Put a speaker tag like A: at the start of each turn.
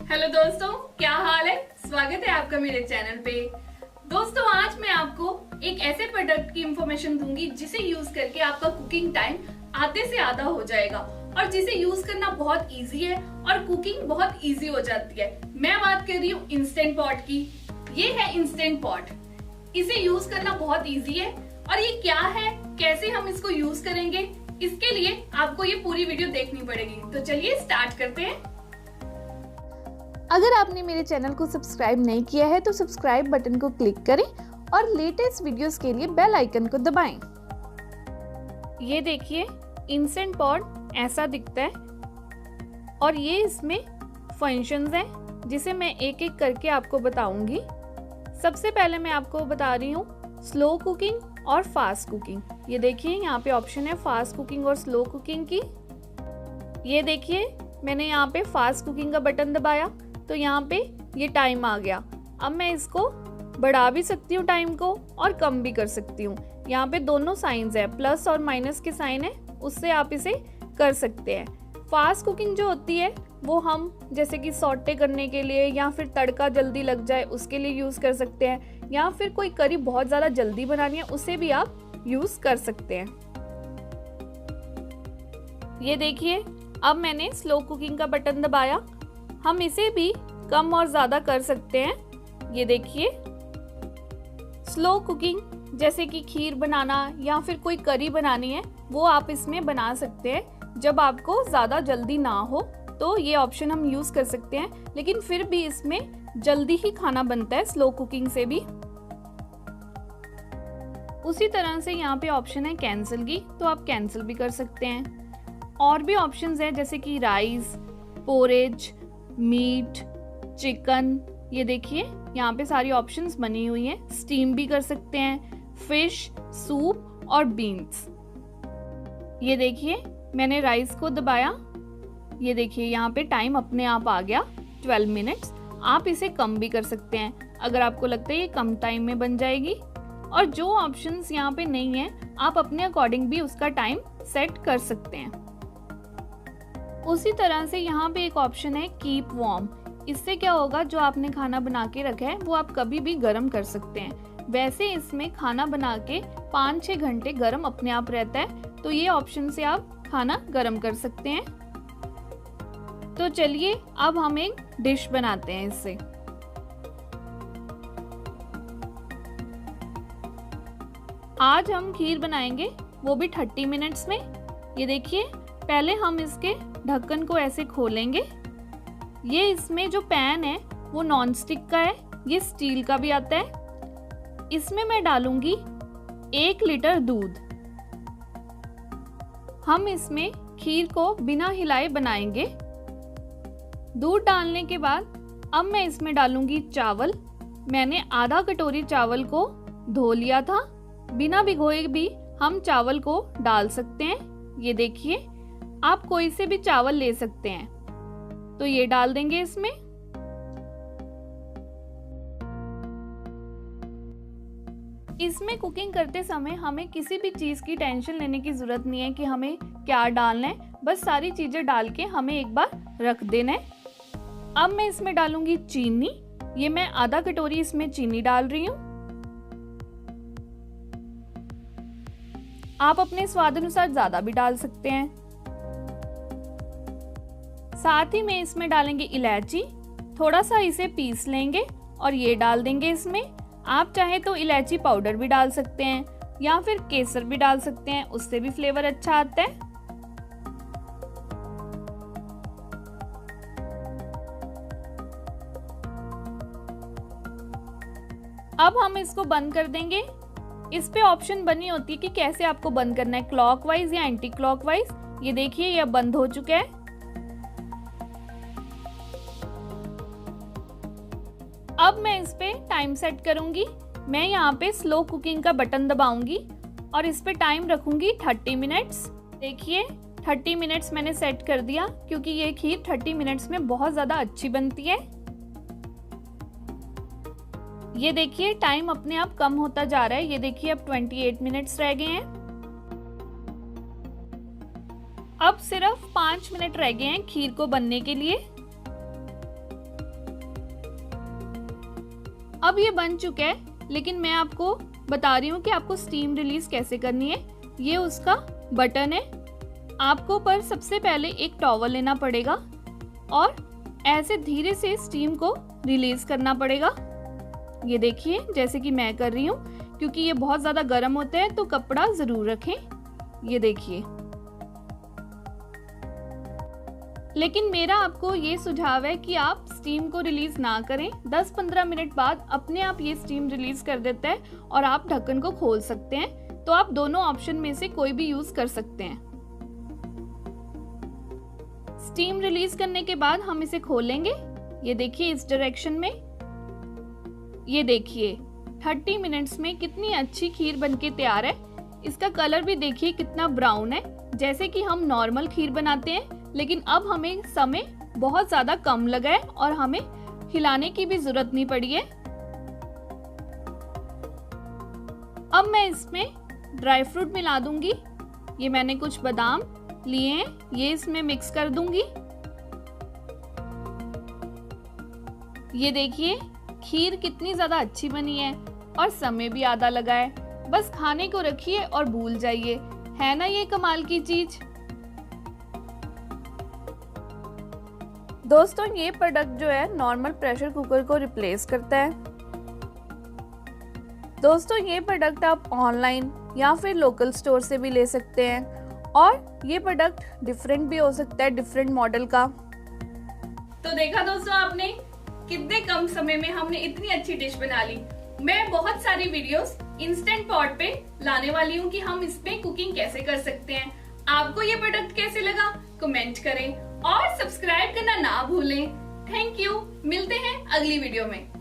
A: Hello दोस्तों, क्या हाल है। स्वागत है आपका मेरे चैनल पे। दोस्तों, आज मैं आपको एक ऐसे प्रोडक्ट की इंफॉर्मेशन दूंगी जिसे यूज करके आपका कुकिंग टाइम आधे से आधा हो जाएगा और जिसे यूज करना बहुत इजी है और कुकिंग बहुत इजी हो जाती है। मैं बात कर रही हूँ इंस्टेंट पॉट की। ये है इंस्टेंट पॉट। इसे यूज करना बहुत इजी है और ये क्या है, कैसे हम इसको यूज करेंगे, इसके लिए आपको ये पूरी वीडियो देखनी पड़ेगी। तो चलिए स्टार्ट करते हैं।
B: अगर आपने मेरे चैनल को सब्सक्राइब नहीं किया है तो सब्सक्राइब बटन को क्लिक करें और लेटेस्ट वीडियोस के लिए बेल आइकन को दबाएं। ये देखिए, इंस्टेंट पॉट ऐसा दिखता है और ये इसमें फंक्शंस हैं जिसे मैं एक एक करके आपको बताऊंगी। सबसे पहले मैं आपको बता रही हूँ स्लो कुकिंग और फास्ट कुकिंग। ये देखिए, यहाँ पे ऑप्शन है फास्ट कुकिंग और स्लो कुकिंग की। ये देखिए, मैंने यहाँ पे फास्ट कुकिंग का बटन दबाया तो यहाँ पे ये टाइम आ गया। अब मैं इसको बढ़ा भी सकती हूँ टाइम को और कम भी कर सकती हूँ। यहाँ पे दोनों साइंस है, प्लस और माइनस के साइन है, उससे आप इसे कर सकते हैं। फास्ट कुकिंग जो होती है वो हम जैसे कि सॉटे करने के लिए या फिर तड़का जल्दी लग जाए उसके लिए यूज़ कर सकते हैं, या फिर कोई करी बहुत ज़्यादा जल्दी बनानी है उसे भी आप यूज़ कर सकते हैं। ये देखिए, अब मैंने स्लो कुकिंग का बटन दबाया। हम इसे भी कम और ज़्यादा कर सकते हैं। ये देखिए, स्लो कुकिंग जैसे कि खीर बनाना या फिर कोई करी बनानी है वो आप इसमें बना सकते हैं। जब आपको ज़्यादा जल्दी ना हो तो ये ऑप्शन हम यूज़ कर सकते हैं, लेकिन फिर भी इसमें जल्दी ही खाना बनता है स्लो कुकिंग से भी। उसी तरह से यहाँ पे ऑप्शन है कैंसिल की, तो आप कैंसिल भी कर सकते हैं। और भी ऑप्शंस है जैसे कि राइस, पोरेज, मीट, चिकन। ये देखिए, यहाँ पे सारी ऑप्शंस बनी हुई हैं। स्टीम भी कर सकते हैं, फिश, सूप और बीन्स। ये देखिए, मैंने राइस को दबाया। ये देखिए, यहाँ पे टाइम अपने आप आ गया 12 मिनट्स। आप इसे कम भी कर सकते हैं अगर आपको लगता है ये कम टाइम में बन जाएगी। और जो ऑप्शंस यहाँ पे नहीं है आप अपने अकॉर्डिंग भी उसका टाइम सेट कर सकते हैं। उसी तरह से यहाँ पे एक ऑप्शन है कीप वार्म। इससे क्या होगा, जो आपने खाना बना के रखा है वो आप कभी भी गर्म कर सकते हैं। वैसे इसमें खाना बना के 5-6 घंटे गर्म अपने आप रहता है, तो ये ऑप्शन से आप खाना गर्म कर सकते हैं। तो चलिए अब हम एक डिश बनाते हैं इससे। आज हम खीर बनाएंगे, वो भी 30 मिनट्स में। ये देखिए, पहले हम इसके ढक्कन को ऐसे खोलेंगे। ये इसमें जो पैन है वो नॉन स्टिक का है, ये स्टील का भी आता है। इसमें मैं डालूंगी 1 लीटर दूध। हम इसमें खीर को बिना हिलाए बनाएंगे। दूध डालने के बाद अब मैं इसमें डालूंगी चावल। मैंने आधा कटोरी चावल को धो लिया था। बिना भिगोए भी हम चावल को डाल सकते हैं। ये देखिए, आप कोई से भी चावल ले सकते हैं। तो ये डाल देंगे इसमें। इसमें कुकिंग करते समय हमें किसी भी चीज की टेंशन लेने की जरूरत नहीं है कि हमें क्या डालना है। बस सारी चीजें डाल के हमें एक बार रख देना है। अब मैं इसमें डालूंगी चीनी। ये मैं आधा कटोरी इसमें चीनी डाल रही हूँ। आप अपने स्वाद अनुसार ज्यादा भी डाल सकते हैं। साथ ही में इसमें डालेंगे इलायची। थोड़ा सा इसे पीस लेंगे और ये डाल देंगे इसमें। आप चाहे तो इलायची पाउडर भी डाल सकते हैं या फिर केसर भी डाल सकते हैं, उससे भी फ्लेवर अच्छा आता है। अब हम इसको बंद कर देंगे। इस पे ऑप्शन बनी होती है कि कैसे आपको बंद करना है, क्लॉकवाइज या एंटी क्लॉकवाइज। ये देखिए, ये बंद हो चुका है। अब मैं इस पे टाइम सेट करूंगी। मैं यहाँ पे स्लो कुकिंग का बटन दबाऊंगी और इस पे टाइम रखूंगी 30 मिनट्स। देखिए, 30 मिनट्स मैंने सेट कर दिया क्योंकि ये खीर 30 मिनट्स में बहुत ज्यादा अच्छी बनती है। ये देखिए, टाइम अपने आप कम होता जा रहा है। ये देखिए, अब 28 मिनट्स रह गए हैं। अब सिर्फ 5 मिनट रह गए हैं खीर को बनने के लिए। अब ये बन चुका है, लेकिन मैं आपको बता रही हूँ कि आपको स्टीम रिलीज कैसे करनी है। ये उसका बटन है। आपको पर सबसे पहले एक टॉवल लेना पड़ेगा और ऐसे धीरे से स्टीम को रिलीज करना पड़ेगा। ये देखिए जैसे कि मैं कर रही हूँ, क्योंकि ये बहुत ज़्यादा गर्म होता है तो कपड़ा ज़रूर रखें। ये देखिए, लेकिन मेरा आपको ये सुझाव है कि आप स्टीम को रिलीज ना करें। 10-15 मिनट बाद अपने आप ये स्टीम रिलीज कर देता है और आप ढक्कन को खोल सकते हैं। तो आप दोनों ऑप्शन में से कोई भी यूज कर सकते हैं। स्टीम रिलीज करने के बाद हम इसे खोलेंगे। ये देखिए इस डायरेक्शन में। ये देखिए 30 मिनट्स में कितनी अच्छी खीर बनके तैयार है। इसका कलर भी देखिए कितना ब्राउन है, जैसे कि हम नॉर्मल खीर बनाते हैं। लेकिन अब हमें समय बहुत ज्यादा कम लगा है और हमें हिलाने की भी जरूरत नहीं पड़ी है। अब मैं इसमें ड्राई फ्रूट मिला दूंगी। ये मैंने कुछ बादाम लिए हैं, ये इसमें मिक्स कर दूंगी। ये देखिए खीर कितनी ज्यादा अच्छी बनी है और समय भी आधा लगा है। बस खाने को रखिए और भूल जाइए। है ना ये कमाल की चीज। दोस्तों ये प्रोडक्ट जो है नॉर्मल प्रेशर कुकर को रिप्लेस करता है। दोस्तों ये प्रोडक्ट आप ऑनलाइन या फिर लोकल स्टोर से भी ले सकते हैं और ये प्रोडक्ट डिफरेंट भी हो सकता है, डिफरेंट मॉडल का।
A: तो देखा दोस्तों आपने, कितने कम समय में हमने इतनी अच्छी डिश बना ली। मैं बहुत सारी वीडियोस इंस्टेंट पॉट पे लाने वाली हूँ कि हम इसमें कुकिंग कैसे कर सकते हैं। आपको ये प्रोडक्ट कैसे लगा कमेंट करें और सब्सक्राइब करना ना भूलें। थैंक यू, मिलते हैं अगली वीडियो में।